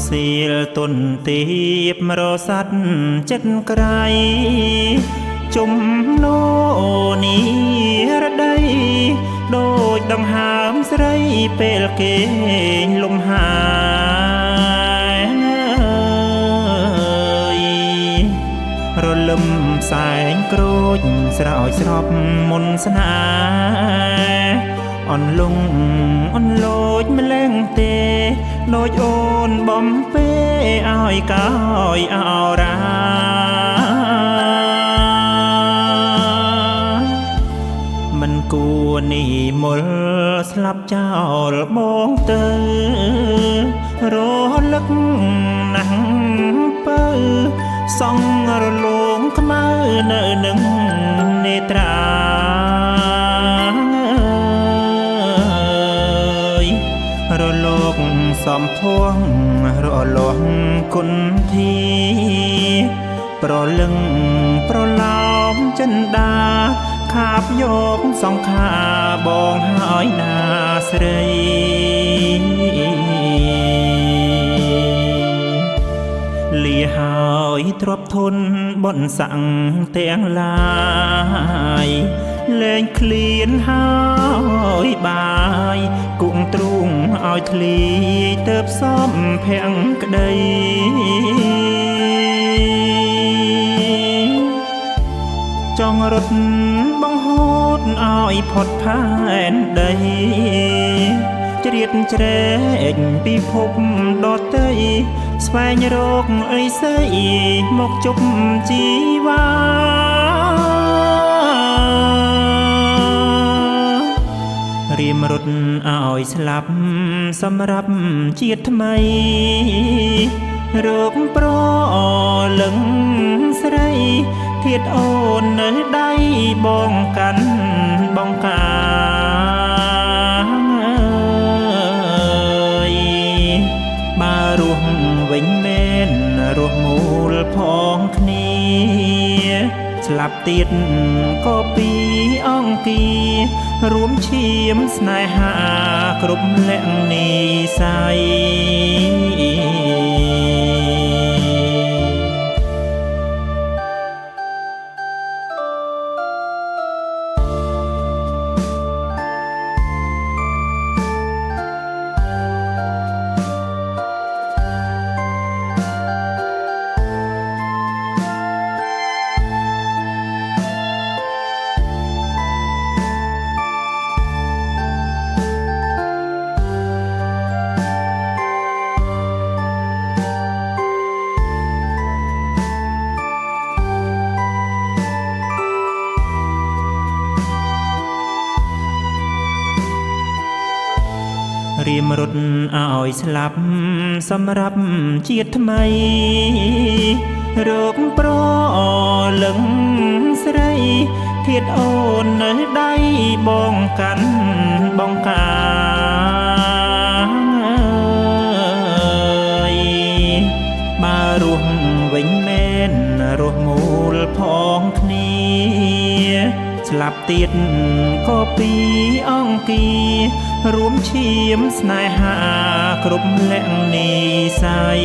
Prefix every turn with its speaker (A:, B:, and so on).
A: ស៊ីលទុនទីបរសាត់ចិត្តក្រៃជុំណូនីរដីដូចដង្ហើមស្រីពេលគេងលំហាយរលឹមផ្សែងក្រូចស្រោចស្រពមុនស្នេហ៍អនលងអនលោចម្លែងទេដូចអូនបំពេឲ្យកោយអរាមិនគួរនេះមុលស្លាប់ចោលបងទៅរលឹកណាស់ពើសង់រលោងខ្មៅនៅនឹងនេត្រារលោកសំភងរលងគុនធីប្រលឹងប្រឡោមចិនដាខាបយកសង្ខាបងហើយណាស្រីលីហើយទ្របធនបនសាំងទាំងឡាយលែងឃ្លានហើយបាយគង់ទ្រូងឲ្យធ្លីទៅផ្សំភាំងក្តីចង់រត់បង្ហូតឲ្យផុតផែនដីជ្រៀតជ្រែកពិភពដតីស្វែងរកអីសីមកជប់ជីវ៉ារៀមរត់ឲ្យស្លាប់សម្រាប់ជាតិថ្មីរកប្រលឹងស្រីធាតអូននៅដៃបងកាន់បងកាបើរស់វិញមែនរស់មូលផងគ្នាស្លាប់ទៀតក៏ពីអង្គារួមឈាមស្នេហាគ្រប់លក្ខនិស័យរៀមរត់ឲ្យស្លាប់សម្រាប់ជាតិថ្មីរកប្រលឹងស្រីធាតអូននៅដៃបងកាន់បងកាបើរស់វិញមែនរស់មូលផងគ្នាស្លាប់ទៀតក៏ពីអង្គារួមឈាមស្នេហាគ្រប់លក្ខនិស័យ